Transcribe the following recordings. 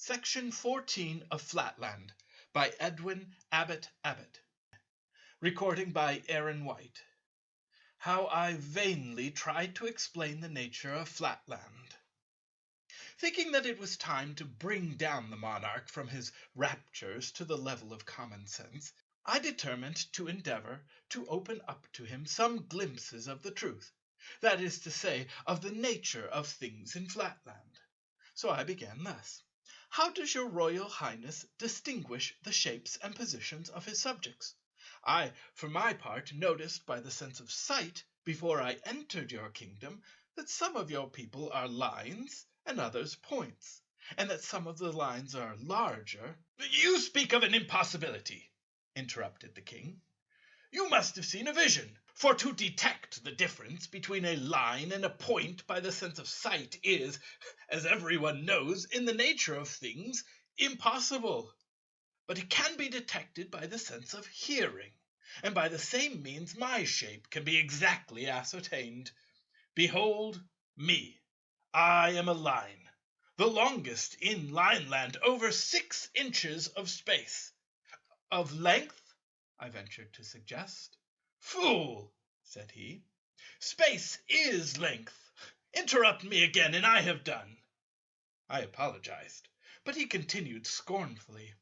Section 14 of Flatland by Edwin Abbott. Recording by Aaron White. How I vainly tried to explain the nature of Flatland. Thinking that it was time to bring down the monarch from his raptures to the level of common sense, I determined to endeavour to open up to him some glimpses of the truth, that is to say, of the nature of things in Flatland. So I began thus. How does your Royal Highness distinguish the shapes and positions of his subjects? I, for my part, noticed by the sense of sight, before I entered your kingdom, that some of your people are lines and others points, and that some of the lines are larger. You speak of an impossibility, interrupted the king. You must have seen a vision, for to detect the difference between a line and a point by the sense of sight is, as everyone knows, in the nature of things, impossible. But it can be detected by the sense of hearing, and by the same means my shape can be exactly ascertained. Behold me. I am a line, the longest in Lineland, over 6 inches of space. Of length, I ventured to suggest. Fool, said he. Space is length. Interrupt me again, and I have done. I apologized, but he continued scornfully.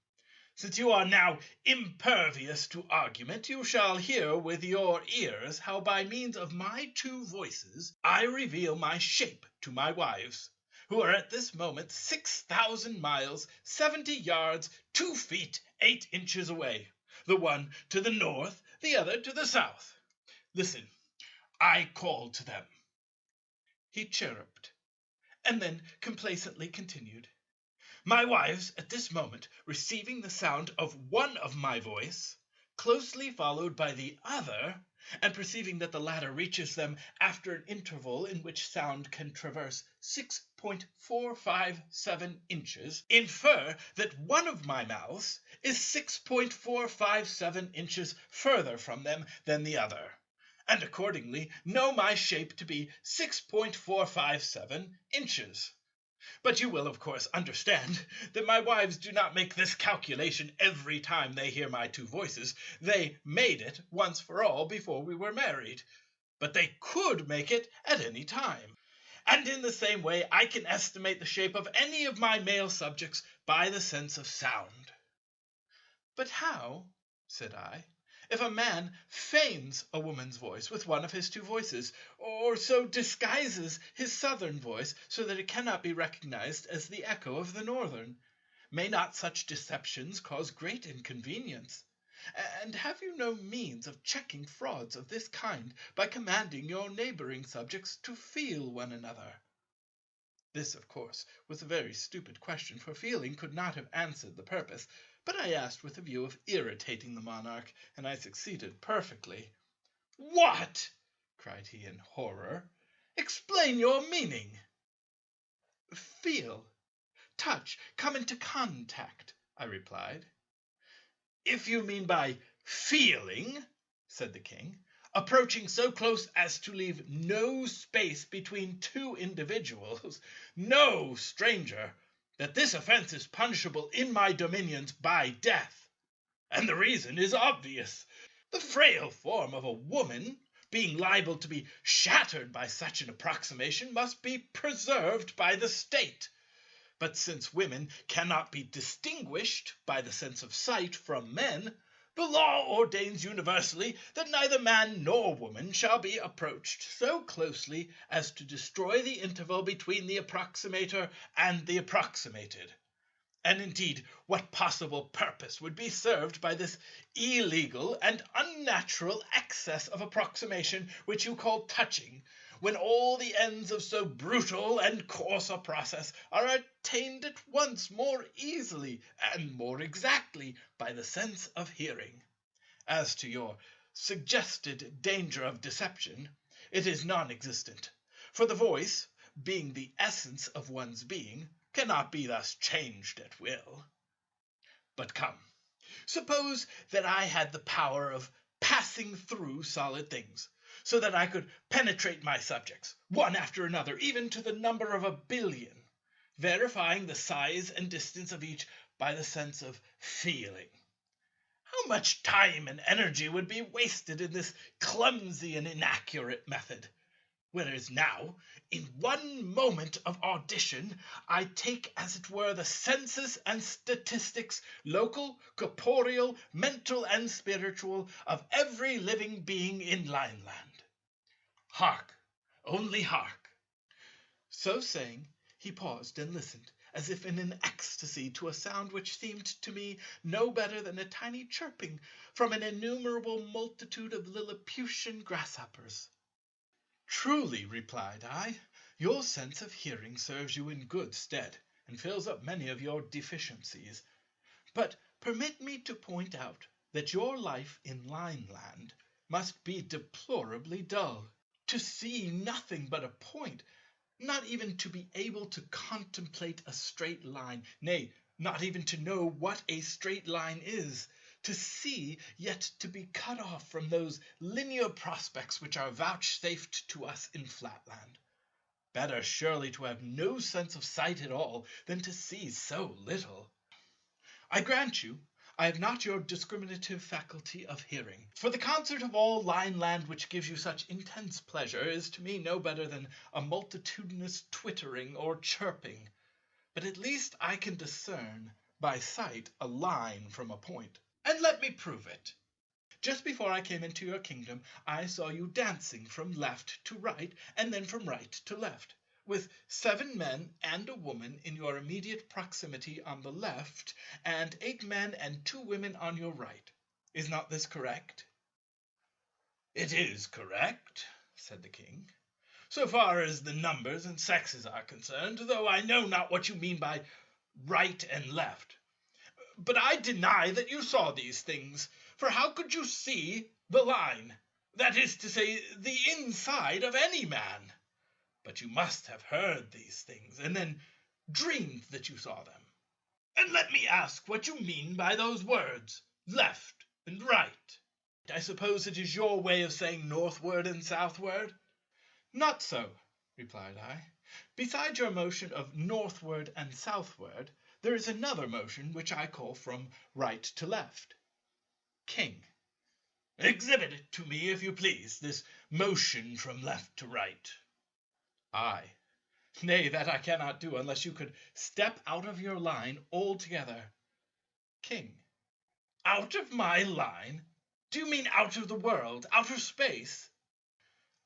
Since you are now impervious to argument, you shall hear with your ears how by means of my 2 voices I reveal my shape to my wives, who are at this moment 6,000 miles, 70 yards, 2 feet, 8 inches away, the one to the north, the other to the south. Listen, I call to them. He chirruped, and then complacently continued. My wives, at this moment, receiving the sound of one of my voice, closely followed by the other, and perceiving that the latter reaches them after an interval in which sound can traverse 6.457 inches, infer that one of my mouths is 6.457 inches further from them than the other, and accordingly know my shape to be 6.457 inches. But you will, of course, understand that my wives do not make this calculation every time they hear my 2 voices. They made it once for all before we were married, but they could make it at any time. And in the same way I can estimate the shape of any of my male subjects by the sense of sound. But how, said I, if a man feigns a woman's voice with one of his 2 voices, or so disguises his southern voice so that it cannot be recognized as the echo of the northern? May not such deceptions cause great inconvenience? And have you no means of checking frauds of this kind by commanding your neighbouring subjects to feel one another? This, of course, was a very stupid question, for feeling could not have answered the purpose, but I asked with a view of irritating the monarch, and I succeeded perfectly. What? cried he in horror. Explain your meaning. Feel, touch, come into contact, I replied. If you mean by feeling, said the king, approaching so close as to leave no space between 2 individuals, no stranger, that this offence is punishable in my dominions by death. And the reason is obvious. The frail form of a woman, being liable to be shattered by such an approximation, must be preserved by the state. But since women cannot be distinguished by the sense of sight from men, the law ordains universally that neither man nor woman shall be approached so closely as to destroy the interval between the approximator and the approximated. And indeed, what possible purpose would be served by this illegal and unnatural excess of approximation which you call touching, when all the ends of so brutal and coarse a process are attained at once more easily and more exactly by the sense of hearing? As to your suggested danger of deception, it is non-existent, for the voice, being the essence of one's being, cannot be thus changed at will. But come, suppose that I had the power of passing through solid things, so that I could penetrate my subjects, one after another, even to the number of 1 billion. verifying the size and distance of each by the sense of feeling. How much time and energy would be wasted in this clumsy and inaccurate method? Whereas now, in one moment of audition, I take, as it were, the census and statistics, local, corporeal, mental, and spiritual, of every living being in Lineland. Hark, only hark. So saying, he paused and listened, as if in an ecstasy, to a sound which seemed to me no better than a tiny chirping from an innumerable multitude of Lilliputian grasshoppers. Truly, replied I, your sense of hearing serves you in good stead, and fills up many of your deficiencies. But permit me to point out that your life in Lineland must be deplorably dull. To see nothing but a point, not even to be able to contemplate a straight line, nay, not even to know what a straight line is, to see, yet to be cut off from those linear prospects which are vouchsafed to us in Flatland. Better surely to have no sense of sight at all than to see so little. I grant you, I have not your discriminative faculty of hearing, for the concert of all Lineland which gives you such intense pleasure is to me no better than a multitudinous twittering or chirping. But at least I can discern by sight a line from a point. And let me prove it. Just before I came into your kingdom, I saw you dancing from left to right, and then from right to left, with 7 men and a woman in your immediate proximity on the left, and 8 men and 2 women on your right. Is not this correct? It is correct, said the king, so far as the numbers and sexes are concerned, though I know not what you mean by right and left. But I deny that you saw these things, for how could you see the line, that is to say, the inside of any man? But you must have heard these things, and then dreamed that you saw them. And let me ask what you mean by those words, left and right. I suppose it is your way of saying northward and southward? Not so, replied I. Besides your motion of northward and southward, there is another motion which I call from right to left. King. Exhibit it to me, if you please, this motion from left to right. I. Nay, that I cannot do unless you could step out of your line altogether. King. Out of my line? Do you mean out of the world, out of space?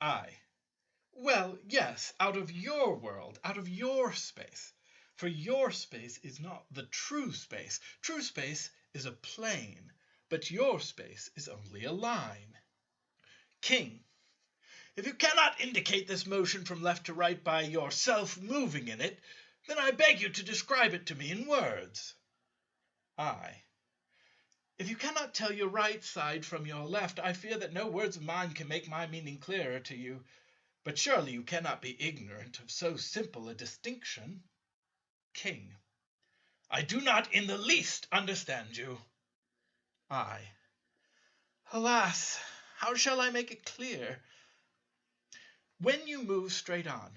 I. Well, yes, out of your world, out of your space. For your space is not the true space. True space is a plane, but your space is only a line. King. If you cannot indicate this motion from left to right by yourself moving in it, then I beg you to describe it to me in words. I. If you cannot tell your right side from your left, I fear that no words of mine can make my meaning clearer to you. But surely you cannot be ignorant of so simple a distinction. King. I do not in the least understand you. I. Alas, how shall I make it clear? When you move straight on,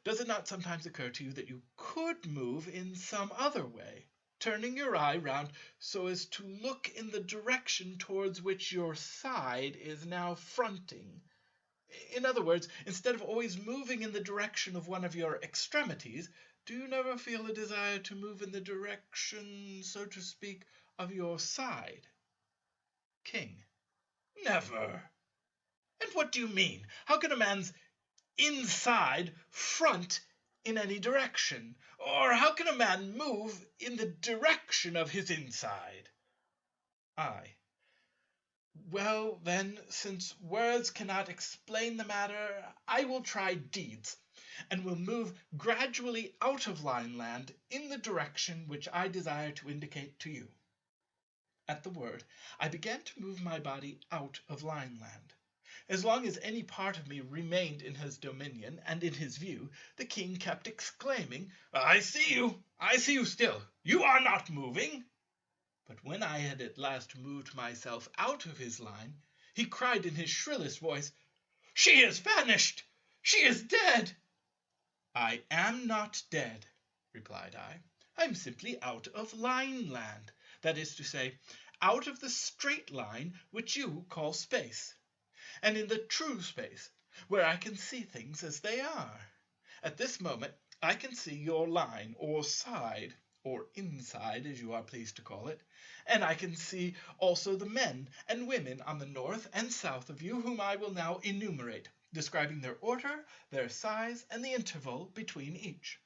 does it not sometimes occur to you that you could move in some other way, turning your eye round so as to look in the direction towards which your side is now fronting? In other words, instead of always moving in the direction of one of your extremities, do you never feel a desire to move in the direction, so to speak, of your side? King. Never. And what do you mean? How can a man's inside front in any direction? Or how can a man move in the direction of his inside? I. Well, then, since words cannot explain the matter, I will try deeds, and will move gradually out of Lineland in the direction which I desire to indicate to you. At the word, I began to move my body out of Lineland. As long as any part of me remained in his dominion and in his view, the king kept exclaiming, I see you still. You are not moving. But when I had at last moved myself out of his line, he cried in his shrillest voice, She is vanished! She is dead! I am not dead, replied I. I'm simply out of line land, that is to say, out of the straight line which you call space, and in the true space, where I can see things as they are. At this moment I can see your line, or side, or inside, as you are pleased to call it, and I can see also the men and women on the north and south of you, whom I will now enumerate, describing their order, their size, and the interval between each.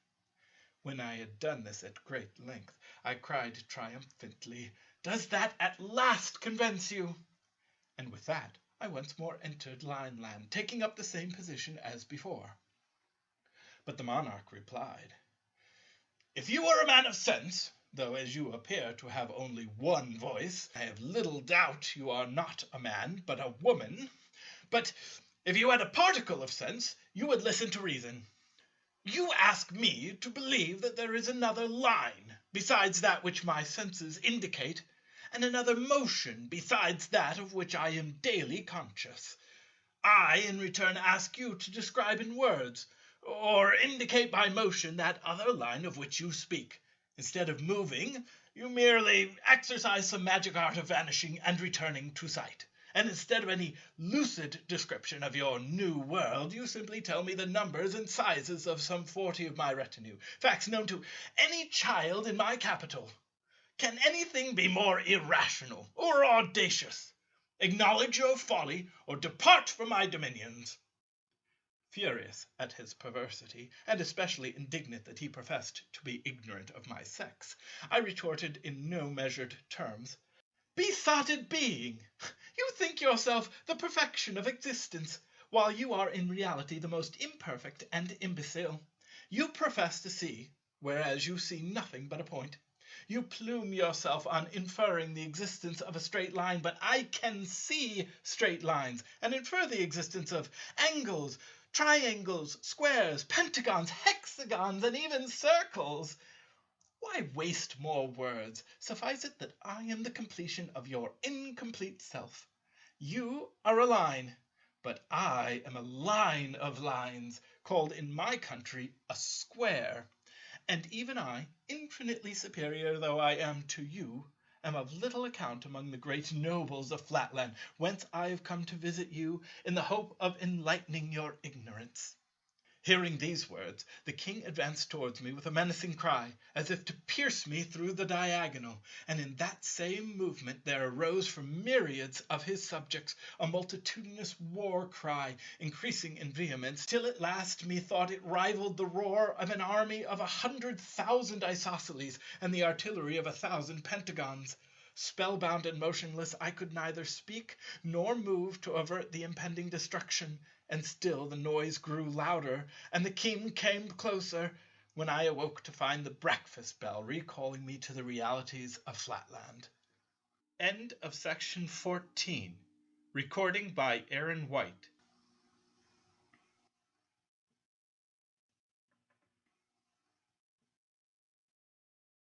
When I had done this at great length, I cried triumphantly, "Does that at last convince you?" And with that I once more entered line land, taking up the same position as before. But the monarch replied, "If you were a man of sense, though as you appear to have only one voice, I have little doubt you are not a man, but a woman. But if you had a particle of sense, you would listen to reason. You ask me to believe that there is another line besides that which my senses indicate, and another motion besides that of which I am daily conscious. I, in return, ask you to describe in words, or indicate by motion, that other line of which you speak. Instead of moving, you merely exercise some magic art of vanishing and returning to sight. And instead of any lucid description of your new world, you simply tell me the numbers and sizes of some 40 of my retinue, facts known to any child in my capital. Can anything be more irrational or audacious? Acknowledge your folly, or depart from my dominions." Furious at his perversity, and especially indignant that he professed to be ignorant of my sex, I retorted in no measured terms, "Besotted being! You think yourself the perfection of existence, while you are in reality the most imperfect and imbecile. You profess to see, whereas you see nothing but a point. You plume yourself on inferring the existence of a straight line, but I can see straight lines, and infer the existence of angles, triangles, squares, pentagons, hexagons, and even circles. Why waste more words? Suffice it that I am the completion of your incomplete self. You are a line, but I am a line of lines, called in my country a square. And even I, infinitely superior though I am to you, am of little account among the great nobles of Flatland, whence I have come to visit you in the hope of enlightening your ignorance." Hearing these words, the king advanced towards me with a menacing cry, as if to pierce me through the diagonal, and in that same movement there arose from myriads of his subjects a multitudinous war cry, increasing in vehemence, till at last methought it rivalled the roar of an army of 100,000 isosceles and the artillery of 1,000 pentagons. Spellbound and motionless, I could neither speak nor move to avert the impending destruction, and still the noise grew louder, and the king came closer, when I awoke to find the breakfast bell recalling me to the realities of Flatland. End of section 14. Recording by Aaron White.